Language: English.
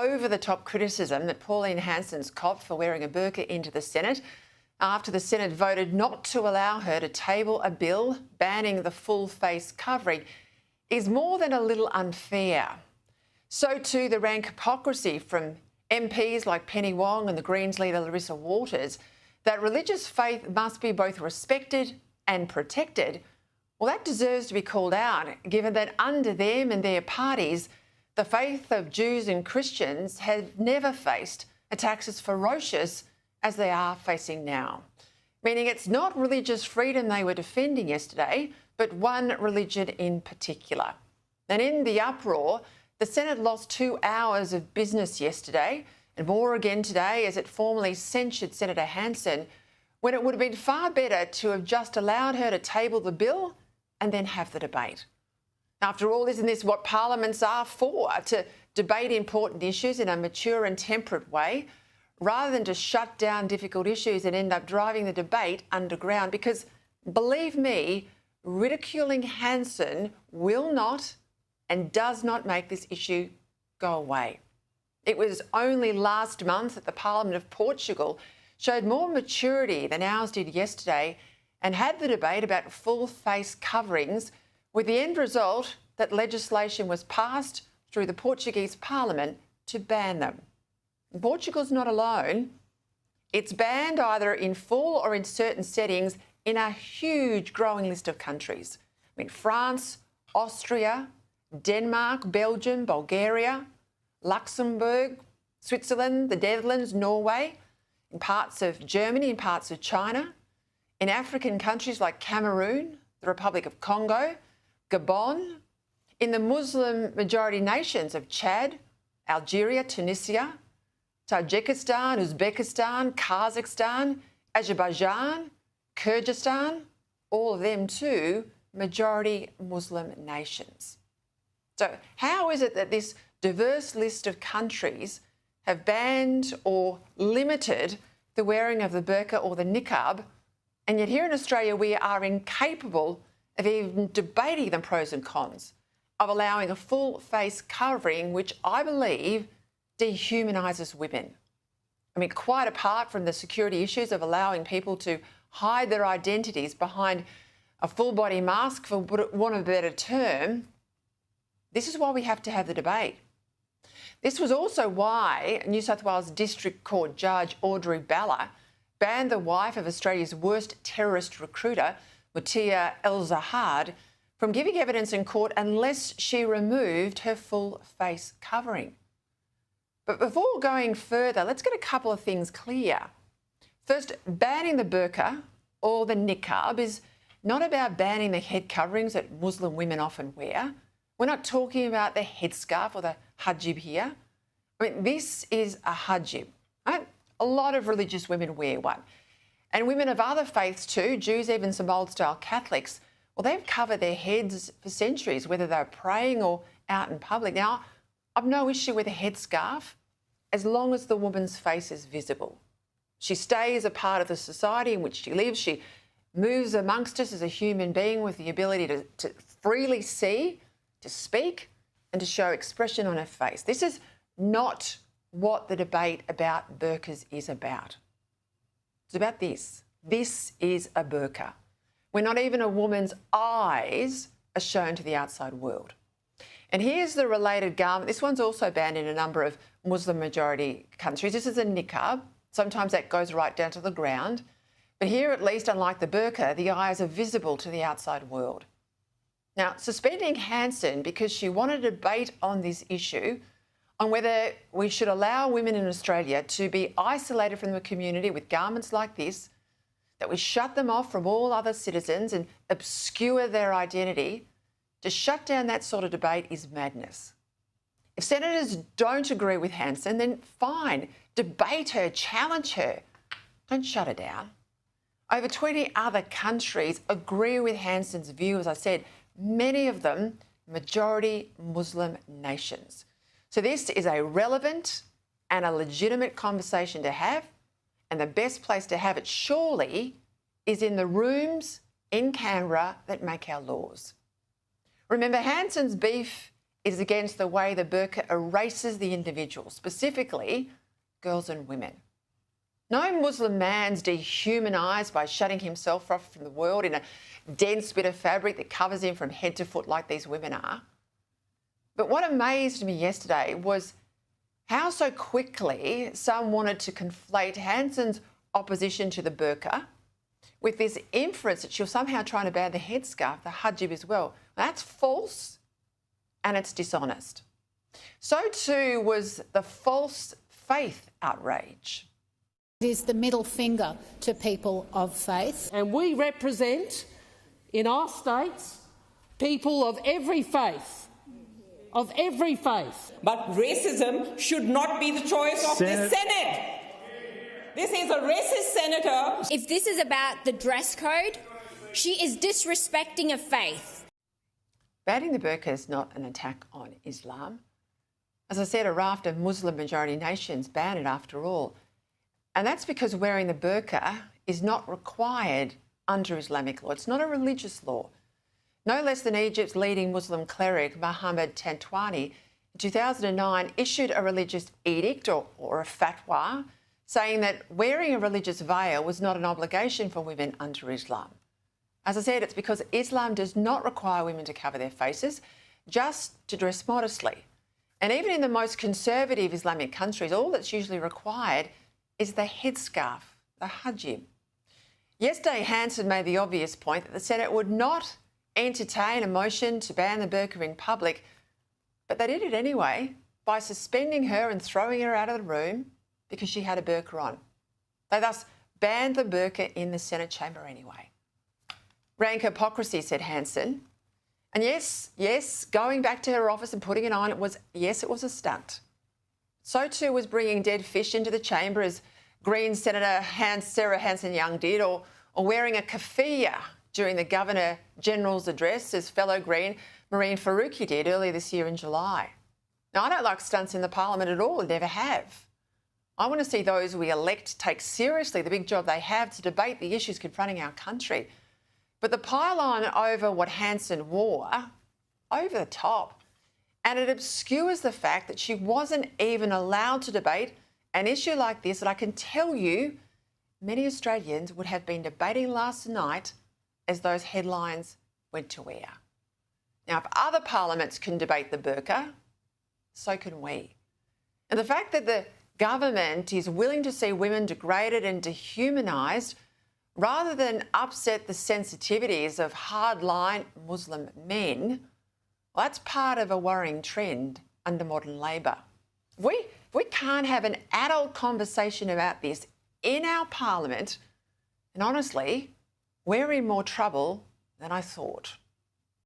over-the-top criticism that Pauline Hanson's copped for wearing a burqa into the Senate after the Senate voted not to allow her to table a bill banning the full face covering is more than a little unfair. So too the rank hypocrisy from MPs like Penny Wong and the Greens leader Larissa Waters that religious faith must be both respected and protected. Well, that deserves to be called out, given that under them and their parties, the faith of Jews and Christians have never faced attacks as ferocious as they are facing now. Meaning it's not religious freedom they were defending yesterday, but one religion in particular. And in the uproar, the Senate lost 2 hours of business yesterday, and more again today as it formally censured Senator Hansen, when it would have been far better to have just allowed her to table the bill and then have the debate. After all, isn't this what parliaments are for? To debate important issues in a mature and temperate way, rather than to shut down difficult issues and end up driving the debate underground. Because, believe me, ridiculing Hansen will not and does not make this issue go away. It was only last month that the Parliament of Portugal showed more maturity than ours did yesterday and had the debate about full face coverings, with the end result that legislation was passed through the Portuguese Parliament to ban them. And Portugal's not alone. It's banned either in full or in certain settings in a huge growing list of countries. I mean, France, Austria, Denmark, Belgium, Bulgaria, Luxembourg, Switzerland, the Netherlands, Norway, in parts of Germany, in parts of China, in African countries like Cameroon, the Republic of Congo, Gabon, in the Muslim majority nations of Chad, Algeria, Tunisia, Tajikistan, Uzbekistan, Kazakhstan, Azerbaijan, Kyrgyzstan, all of them too majority Muslim nations. So how is it that this diverse list of countries have banned or limited the wearing of the burqa or the niqab, and yet here in Australia we are incapable of even debating the pros and cons of allowing a full face covering, which I believe dehumanises women? I mean, quite apart from the security issues of allowing people to hide their identities behind a full body mask, for want of a better term, this is why we have to have the debate. This was also why New South Wales District Court Judge Audrey Balla banned the wife of Australia's worst terrorist recruiter, Mutia El-Zahad, from giving evidence in court unless she removed her full face covering. But before going further, let's get a couple of things clear. First, banning the burqa or the niqab is not about banning the head coverings that Muslim women often wear. We're not talking about the headscarf or the hijab here. I mean, this is a hijab, right? A lot of religious women wear one. And women of other faiths too, Jews, even some old-style Catholics, well, they've covered their heads for centuries, whether they're praying or out in public. Now, I've no issue with a headscarf as long as the woman's face is visible. She stays a part of the society in which she lives. She moves amongst us as a human being with the ability to freely see, to speak, and to show expression on her face. This is not what the debate about burqas is about. It's about this. This is a burqa, where not even a woman's eyes are shown to the outside world. And here's the related garment. This one's also banned in a number of Muslim majority countries. This is a niqab. Sometimes that goes right down to the ground. But here, at least, unlike the burqa, the eyes are visible to the outside world. Now, suspending Hanson because she wanted a debate on this issue, on whether we should allow women in Australia to be isolated from the community with garments like this, that we shut them off from all other citizens and obscure their identity, to shut down that sort of debate is madness. If senators don't agree with Hanson, then fine, debate her, challenge her. Don't shut her down. Over 20 other countries agree with Hanson's view, as I said, many of them majority Muslim nations. So this is a relevant and a legitimate conversation to have, and the best place to have it surely is in the rooms in Canberra that make our laws. Remember, Hanson's beef is against the way the burqa erases the individual, specifically girls and women. No Muslim man's dehumanised by shutting himself off from the world in a dense bit of fabric that covers him from head to foot like these women are. But what amazed me yesterday was how so quickly some wanted to conflate Hansen's opposition to the burqa with this inference that she'll somehow trying to ban the headscarf, the hijab as well. That's false and it's dishonest. So too was the false faith outrage. It is the middle finger to people of faith. And we represent, in our states, people of every faith. Of every faith. But racism should not be the choice of the Senate. This is a racist senator. If this is about the dress code, she is disrespecting a faith. Banning the burqa is not an attack on Islam. As I said, a raft of Muslim-majority nations ban it after all. And that's because wearing the burqa is not required under Islamic law. It's not a religious law. No less than Egypt's leading Muslim cleric, Mohammed Tantwani, in 2009 issued a religious edict or a fatwa saying that wearing a religious veil was not an obligation for women under Islam. As I said, it's because Islam does not require women to cover their faces, just to dress modestly. And even in the most conservative Islamic countries, all that's usually required is the headscarf, the hijab. Yesterday, Hansen made the obvious point that the Senate would not entertain a motion to ban the burqa in public, but they did it anyway by suspending her and throwing her out of the room because she had a burqa on. They thus banned the burqa in the Senate chamber anyway. Rank hypocrisy, said Hansen. And yes, going back to her office and putting it on, it was a stunt. So too was bringing dead fish into the chamber, as Green Senator Sarah Hanson-Young did, or wearing a keffiyeh during the Governor-General's address, as fellow Green Marine Faruqi did earlier this year in July. Now, I don't like stunts in the parliament at all, and never have. I want to see those we elect take seriously the big job they have to debate the issues confronting our country. But the pile-on over what Hansen wore, over the top, and it obscures the fact that she wasn't even allowed to debate an issue like this that I can tell you many Australians would have been debating last night as those headlines went to air. Now, if other parliaments can debate the burqa, so can we. And the fact that the government is willing to see women degraded and dehumanised rather than upset the sensitivities of hardline Muslim men, well, that's part of a worrying trend under modern Labor. We can't have an adult conversation about this in our parliament, and honestly, we're in more trouble than I thought.